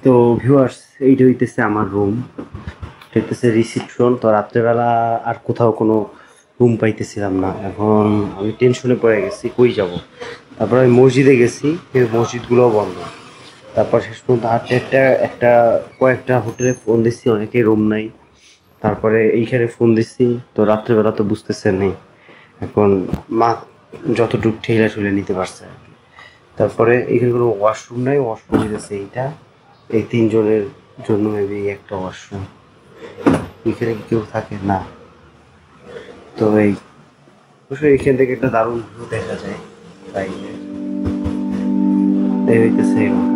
তো ভিউয়ার্স, এইটা হইতেছে আমার রুম, এটা হইতেছে রিসিপশন। তো রাত্রেবেলা আর কোথাও কোনো রুম পাইতেছিলাম না, এখন আমি টেনশনে পড়ে গেছি কই যাব। তারপর আমি মসজিদে গেছি, কিন্তু মসজিদগুলোও বন্ধ। তারপর শেষ পর্যন্ত একটা কয়েকটা হোটেলে ফোন দিচ্ছি, অনেকেই রুম নাই। তারপরে এইখানে ফোন দিচ্ছি, তো রাত্রেবেলা তো বুঝতেছেন নেই, এখন মা যতটুকু ঠেলে ঠুলে নিতে পারছে আর কি। তারপরে এখানে কোনো ওয়াশরুম নাই, ওয়াশরুম দিতেছে এইটা, এই তিনজনের জন্য মেবি একটা ওয়াশরুম। এখানে কি কেউ থাকে না? তো এই অবশ্যই এখান থেকে একটা দারুণ ভিউ দেখা যায় বাইরে। এই হইতেছে এরকম।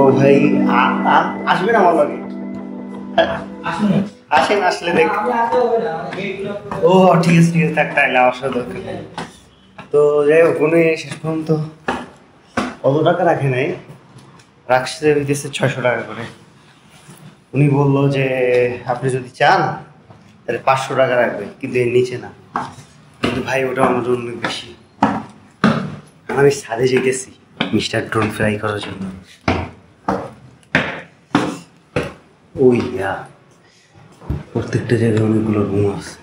ও ভাই, আসবেন আমার লগে? আসেন, আসলে দেখ। ও ঠিক আছে ঠিক আছে, থাক, তাইলে আসার দরকার নেই। তো যাই হোক, উনি শেষ পর্যন্ত অত টাকা রাখে নাই, রাখছে হইতেছে 600 টাকা করে। উনি বললো যে আপনি যদি চান তাহলে 500 টাকা রাখবে, কিন্তু এর নিচে না। কিন্তু ভাই ওটা আমার জন্য অনেক বেশি। আমি ছাদে যেতেছি মিস্টার ড্রোন ফ্লাই করার জন্য। ওই প্রত্যেকটা জায়গায় অনেকগুলো রুম আছে।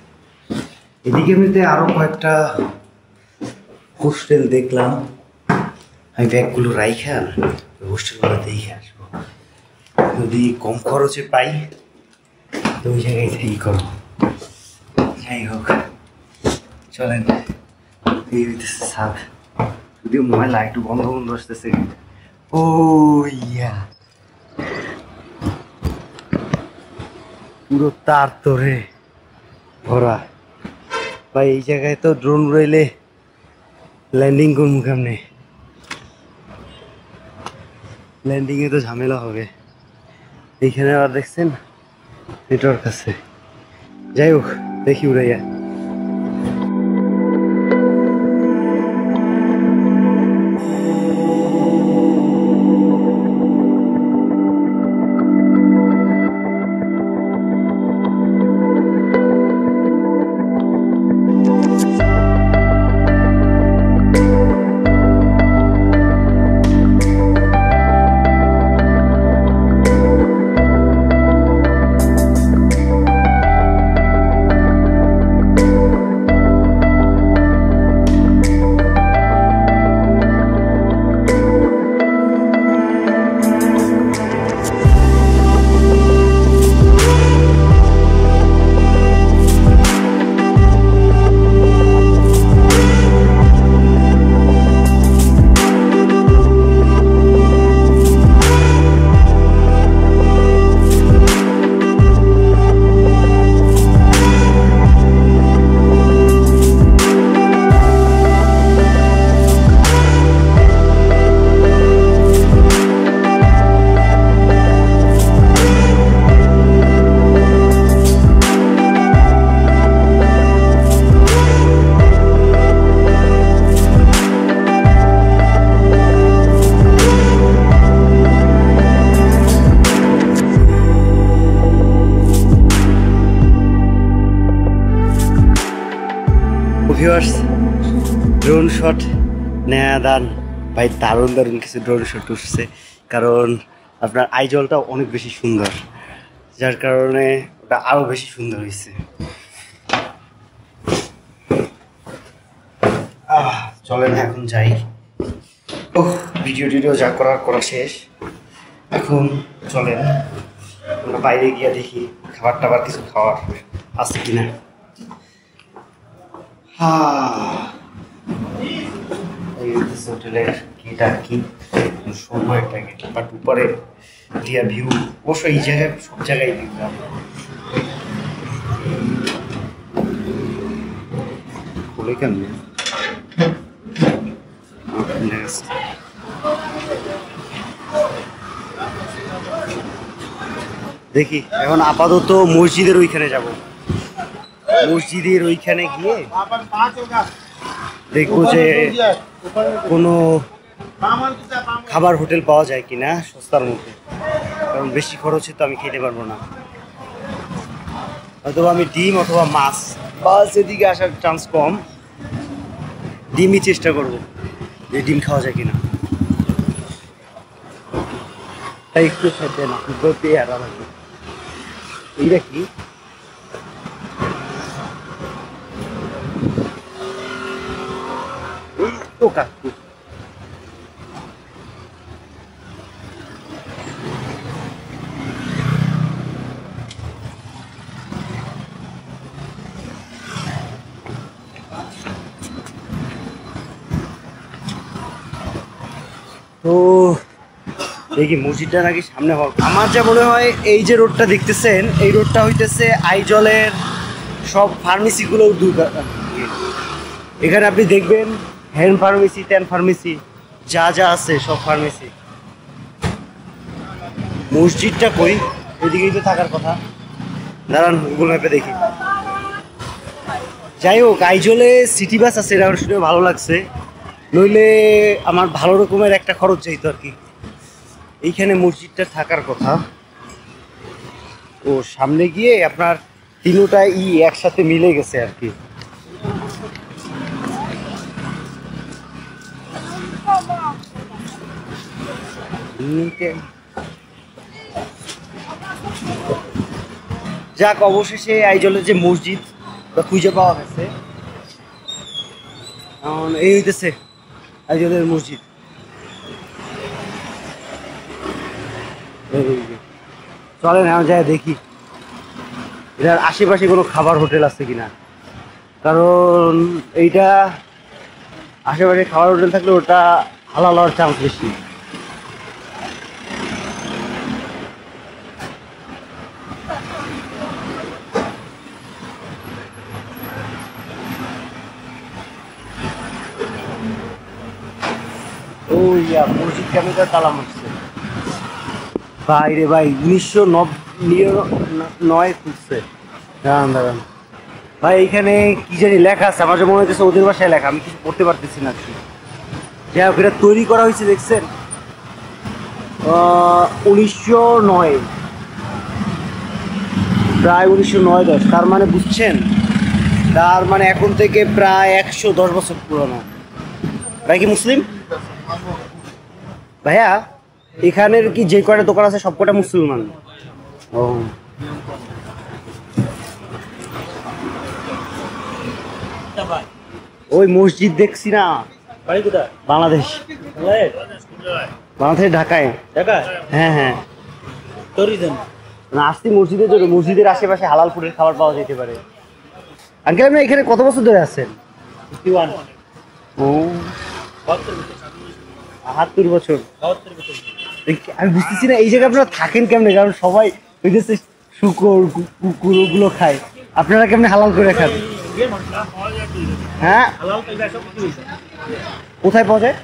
এদিকে এমনিতে আরো কয়েকটা হোস্টেল দেখলাম, আমি ব্যাগগুলো রাইখা হোস্টেলগুলো দেখে আসবো। যদি কম খরচে পাই তো ওই জায়গায় থেকেই করো। যাই হোক, চলেন। এই হইতেছে ছাদ, যদিও মোবাইল একটু বন্ধ বন্ধ আসতেছে। ও ইয়া, পুরো তার তোরে ভরা ভাই। এই জায়গায় তো ড্রোন উড়াইলে ল্যান্ডিং করবো কেমনে? ল্যান্ডিংয়ে তো ঝামেলা হবে। এইখানে আবার দেখছেন নেটওয়ার্ক আছে। যাই হোক, দেখি উড়াইয়া। ভিউয়ার্স, ড্রোন শট নেয়া দান ভাই, দারুণ দারুণ কিছু ড্রোন শট উঠছে। কারণ আপনার আইজলটা অনেক বেশি সুন্দর, যার কারণে ওটা আরো বেশি সুন্দর হয়েছে। চলেন এখন যাই। ও ভিডিও যা করা শেষ, এখন চলেন আমরা বাইরে গিয়ে দেখি খাবার টাবার কিছু খাওয়ার আছে কিনা। হোটেলের গেট আর কি, সরু একটা গেট, বাট উপরে দিয়া ভিউ। অবশ্য এই জায়গায় সব জায়গায় ভিউ। খুলে কেমন দেখি। এখন আপাতত মসজিদের ওইখানে যাব, মসজিদের ওইখানে গিয়ে দেখবো যে কোনো খাবার হোটেল পাওয়া যায় কিনা সস্তার মধ্যে, কারণ বেশি খরচে তো আমি খেতে পারবো না। অথবা আমি ডিম অথবা মাছ, বাস এদিকে আসার চান্স কম। ডিমই চেষ্টা করব যে ডিম খাওয়া যায় কিনা। একটু খেতে না পেয়ারা লাগবে। এইটা কি? তো কাকু তো দেখি মসজিদটা নাকি সামনে হল। আমার যা মনে হয় এই যে রোডটা দেখতেছেন, এই রোডটা হইতেছে আইজলের সব ফার্মেসিগুলো দূর। এখানে আপনি দেখবেন হ্যান্ড ফার্মেসি, ট্যান ফার্মেসি, যা যা আছে সব ফার্মেসি। মসজিদটা কই? এদিকেই তো থাকার কথা। দাঁড়ান গুগল ম্যাপে দেখি। যাই হোক, আইজলে সিটি বাস আছে, এটা শুনে ভালো লাগছে। নইলে আমার ভালো রকমের একটা খরচ যাইতো আর কি। এইখানে মসজিদটা থাকার কথা। ও সামনে গিয়ে আপনার তিনোটা একসাথে মিলে গেছে আর কি। যাক, অবশেষে আইজলের যে মসজিদ খুঁজে পাওয়া গেছে। এই হইতেছে আইজলের মসজিদ। চলেন এখন যাই দেখি এটার আশেপাশে কোনো খাবার হোটেল আছে কিনা, কারণ এইটা আশেপাশে খাবার হোটেল থাকলে ওটা হালাল হওয়ার চান্স বেশি। মসজিদ কেমন তালা মারছে ভাই রে ভাই, 1909 খুঁজছে। দাঁড়ান দাঁড়ান ভাই, এখানে কি জানি লেখা আছে, আমার যে মনে হচ্ছে ওদের ভাষায় লেখা, আমি কিছু পড়তে পারতেছি না। যাই হোক, এটা তৈরি করা হয়েছে দেখছেন 1909, প্রায় 1909-10। তার মানে বুঝছেন, তার মানে এখন থেকে প্রায় 110 বছর পুরনো। ভাই কি মুসলিম? ভাইয়া এখানের কি যে কয়টা দোকান আছে সব কটা মুসলমান? ও ওই মসজিদ দেখছি না। বাড়ি কোথায়? বাংলাদেশ। বাংলাদেশ ঢাকায়। ঢাকায়? হ্যাঁ হ্যাঁ। না, আসছি মসজিদের জন্য। মসজিদের আশেপাশে হালাল ফুডের খাবার পাওয়া যেতে পারে। আঙ্কেল আপনি এখানে কত বছর ধরে আছেন? 51। ও 72 বছর। আমি বুঝতেছি না এই জায়গায় আপনারা থাকেন কেমনে, কারণ সবাই ওই যে শুকর কুকুর ওগুলো খায়, আপনারা কেমনে হালাল করে খান? হ্যাঁ, কোথায় পাওয়া যায়?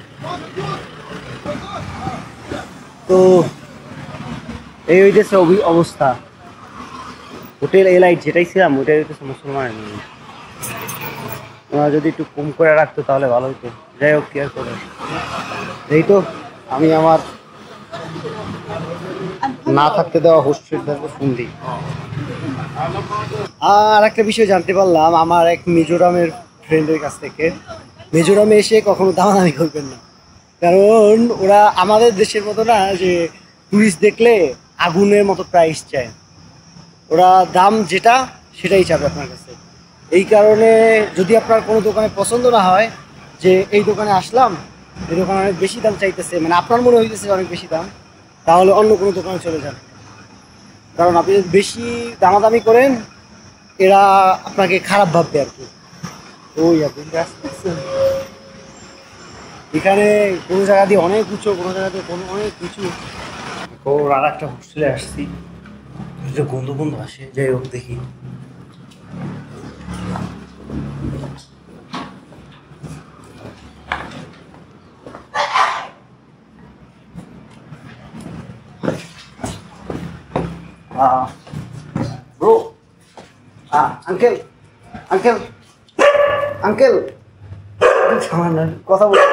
তো এই হইতেছে অবস্থা। হোটেল এলাইট যেটাই ছিলাম ওটাই হইতেছে মুসলমান। ওরা যদি একটু কম করে রাখতো তাহলে ভালো হতো। যাই হোক, কি আর করে। এই তো আমি আমার না থাকতে দেওয়া হোস্টেল ফোন দিই। আর একটা বিষয় জানতে পারলাম আমার এক মিজোরামের ফ্রেন্ডের কাছ থেকে, মিজোরামে এসে কখনো দামাদামি করবেন না, কারণ ওরা আমাদের দেশের মতো না যে টুরিস্ট দেখলে আগুনের মতো প্রাইস চায়। ওরা দাম যেটা সেটাই চাবে আপনার কাছে। এই কারণে যদি আপনার কোনো দোকানে পছন্দ না হয় যে এই দোকানে আসলাম, এই দোকানে অনেক বেশি দাম চাইতেছে, মানে আপনার মনে হইতেছে অনেক বেশি দাম, তাহলে অন্য কোনো দোকানে চলে যান। কারণ আপনি যদি বেশি দামাদামি করেন এরা আপনাকে খারাপ ভাববে আর কি। ওই আপনি এখানে কোনো জায়গা দিয়ে অনেক উঁচু, কোনো জায়গাতে কোনো অনেক কিছু। ওর আর একটা হোস্টেলে আসছি, গন্ধ গন্ধ আসে। যাই হোক দেখি। ব্রো, আঙ্কেল আঙ্কেল আঙ্কেল কথা বলতে।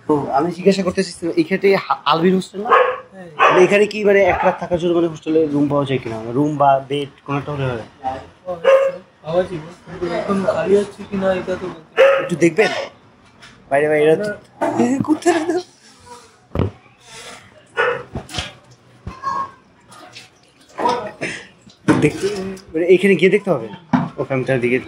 তো আমি জিজ্ঞাসা করতেছি, এখানে আলবির হোস্টেল না? এখানে কি মানে এক রাত থাকার জন্য মানে হোস্টেলে রুম পাওয়া যায় কিনা, রুম বা বেড কোনটা হলে হয়? একটু দেখবেন বাইরে বাইরে কোথায় দেখতে মানে এইখানে গিয়ে দেখতে হবে। ওকে আমি চারদিকে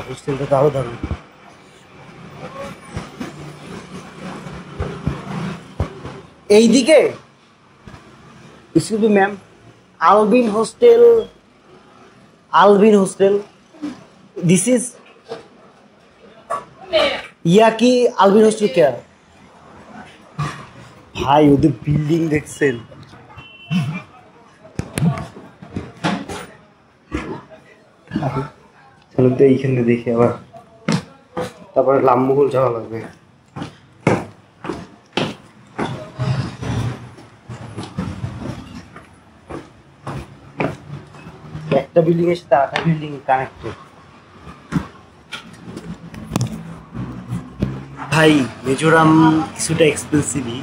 হোস্টেলটা তো আরো দারুণ। এইদিকে excuse me ma'am, Albin hostel, Albin hostel this is yeah কি আলবিন হোস্টেল কে? ভাই ওদের বিল্ডিং দেখছেন? চলুন তো এইখানে দেখি আবার, তারপরে লামমহল যাওয়া লাগবে। একটা বিল্ডিং এর সাথে আরেকটা বিল্ডিং কানেক্টেড। ভাই মিজোরাম কিছুটা এক্সপেন্সিভই।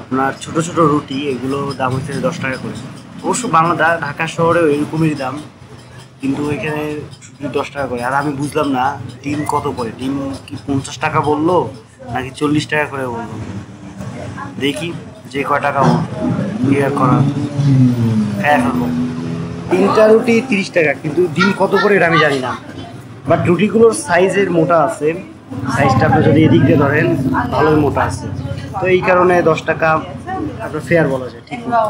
আপনার ছোট ছোট রুটি এগুলো দাম হচ্ছে 10 টাকা করে। অবশ্য বাংলা ঢাকা শহরেও এরকমই দাম, কিন্তু এখানে 10 টাকা করে। আর আমি বুঝলাম না ডিম কত করে, ডিম কি 50 টাকা বললো নাকি 40 টাকা করে বললো। দেখি যে কয় টাকা ইয়ে করা হ্যাঁ ফেলবো। 3টা রুটি 30 টাকা, কিন্তু ডিম কত করে এটা আমি জানি না। বাট রুটিগুলোর সাইজের মোটা আছে, সাইজটা আপনি যদি এদিক দিয়ে ধরেন ভালোই মোটা আছে, তো এই কারণে 10 টাকা আপনার ফেয়ার বলা যায়। ঠিক না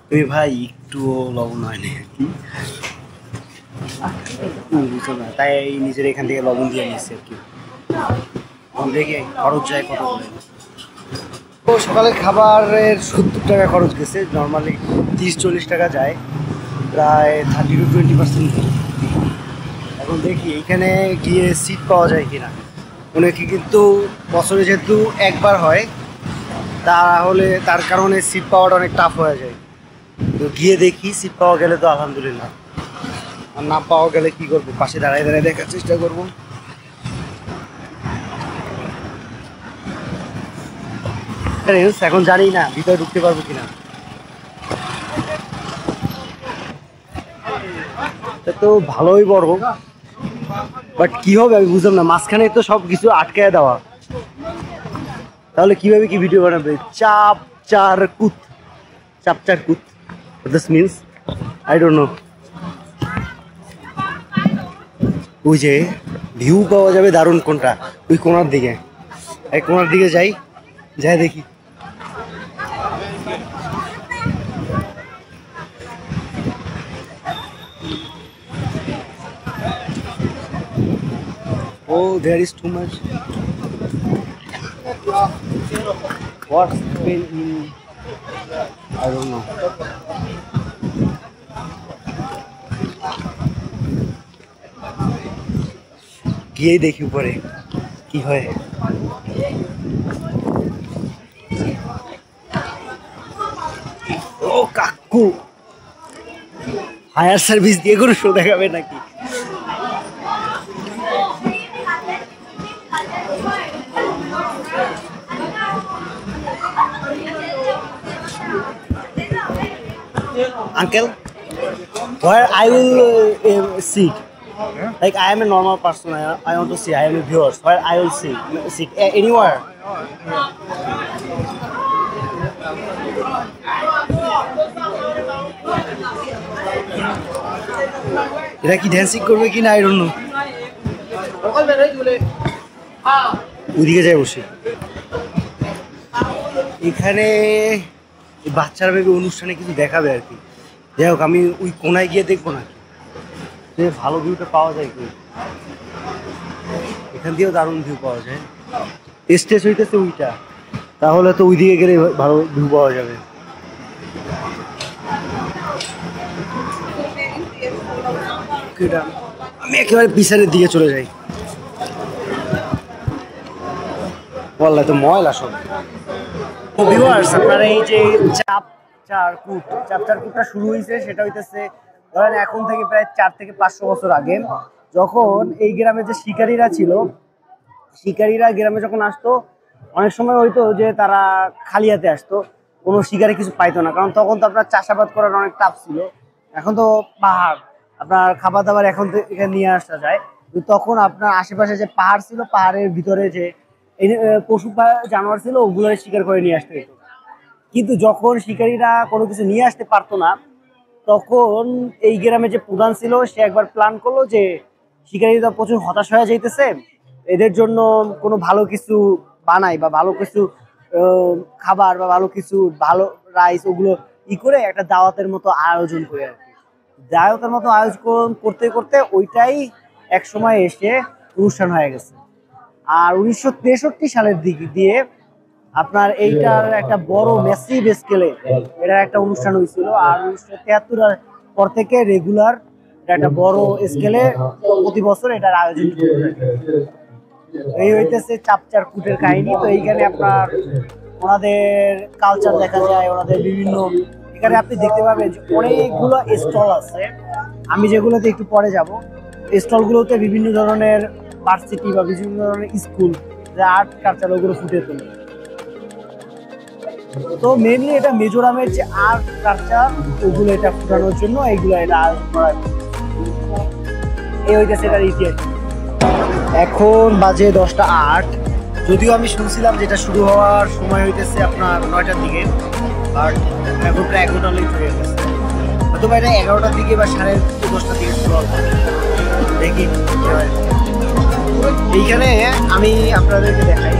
তুমি ভাই একটুও লবণ হয়নি আর কি, বুঝছো না, তাই নিজের এখান থেকে লবণ দিয়ে নিয়েছি আর কি। দেখি খরচ যায় কত করে। তো সকালের খাবারের 70 টাকা খরচ গেছে, নর্মালি 30-40 টাকা যায়, প্রায় 30-20%। এখন দেখি এখানে গিয়ে সিট পাওয়া যায় কিনা। অনেকে কিন্তু বছরে যেহেতু একবার হয় তাহলে তার কারণে সিট পাওয়াটা অনেক টাফ হয়ে যায়। তো গিয়ে দেখি সিট পাওয়া গেলে তো আলহামদুলিল্লাহ, আর না পাওয়া গেলে কি করবো, পাশে দাঁড়ায় দাঁড়ায় দেখার চেষ্টা করবো। এখন জানি না ভিতরে ঢুকতে পারবো কিনা। তো ভালোই বড়, বাট কি হবে আমি বুঝলাম না, মাঝখানে তো সব কিছু আটকায় দেওয়া, তাহলে কিভাবে কি ভিডিও বানাবে? চাপ চার কুত, চাপ চার কুত, this means I don't know. ওই যে ভিউ পাওয়া যাবে দারুণ কোনটা, ওই কোনার দিকে, এই কোনার দিকে যাই, যাই দেখি। Oh, there is too much. What's been in? I don't know. গিয়ে দেখি উপরে কি হয়। ও কাকু, হায়ার সার্ভিস দিয়ে কোনো শো দেখাবে নাকি? Uncle, where I will sit? Like I am a normal person, I want to see. I am a viewer. Where I will sit anywhere. এরা কি ড্যান্সিং করবে কি না আই ডোন্ট নো। ওইদিকে যাই বসে। এখানে বাচ্চারা ভেবে অনুষ্ঠানে কিছু দেখাবে আর কি। যাই হোক আমি ওই কোনায় গিয়ে দেখবো না, ভালো ভিউটা পাওয়া যায় কি, এখান দিয়েও দারুণ ভিউ পাওয়া যায়। স্টেজ হইতেছে ওইটা, তাহলে তো ওইদিকে গেলে ভালো ভিউ পাওয়া যাবে। আমি একেবারে পিছনের দিকে চলে যাই। বললে তো ময়লা সব। ভিউয়ার্স আপনারা এই যে চাপ চার কুটটা শুরু হয়েছে, সেটা হইতেছে ধরেন এখন থেকে প্রায় 4 থেকে 500 বছর আগে, যখন এই গ্রামে যে শিকারীরা ছিল শিকারীরা গ্রামে যখন আসতো অনেক সময় হইতো যে তারা খালি হাতে আসতো, কোনো শিকারে কিছু পাইতো না, কারণ তখন তো আপনার চাষাবাদ করার অনেক টাফ ছিল। এখন তো পাহাড়, আপনার খাবার দাবার এখন তো এখানে নিয়ে আসা যায়, কিন্তু তখন আপনার আশেপাশে যে পাহাড় ছিল, পাহাড়ের ভিতরে যে পশু জানোয়ার ছিল ওগুলো শিকার করে নিয়ে আসতে হতো। কিন্তু যখন শিকারীরা কোনো কিছু নিয়ে আসতে পারতো না, তখন এই গ্রামে যে প্রধান ছিল সে একবার প্ল্যান করলো যে শিকারীরা প্রচুর হতাশ হয়ে যাইতেছে, এদের জন্য কোনো ভালো কিছু বানাই বা ভালো কিছু খাবার বা ভালো কিছু ভালো রাইস ওগুলো করে একটা দাওয়াতের মতো আয়োজন করে আর কি। দাওয়াতের মতো আয়োজন করতে করতে ওইটাই এক সময় এসে অনুষ্ঠান হয়ে গেছে। আর 1963 সালের দিক দিয়ে আপনার এইটার একটা বড় ম্যাসিভ স্কেলে এটার একটা অনুষ্ঠান হয়েছিল। আর 1973 পর থেকে রেগুলার একটা বড় স্কেলে প্রতি বছর এটার আয়োজন করতে থাকে। এই হইতেছে চাপচার কুটের কাহিনী। তো এইখানে আপনার ওনাদের কালচার দেখা যায়, ওনাদের বিভিন্ন, এখানে আপনি দেখতে পাবেন যে অনেকগুলো স্টল আছে, আমি যেগুলোতে একটু পরে যাব। স্টলগুলোতে বিভিন্ন ধরনের ভার্সিটি বা বিভিন্ন ধরনের স্কুল যে আর্ট কালচার ওগুলো ফুটে তোলে। তো মেনলি এটা মিজোরামের যে আর্ট কালচার ওগুলো এটা ফুটানোর জন্য এইগুলো এটা আয়োজন করা হয়। এই হইতেছে এটার ইতিহাস। এখন বাজে 10টা 8। যদিও আমি শুনছিলাম যেটা শুরু হওয়ার সময় হইতেছে আপনার 9টার দিকে, আর এখন প্রায় 11টা লেট হয়ে গেছে। হয়তো বা এটা 11টার দিকে বা 10:30টার দিকে শুরু হবে, দেখি। এইখানে আমি আপনাদেরকে দেখাই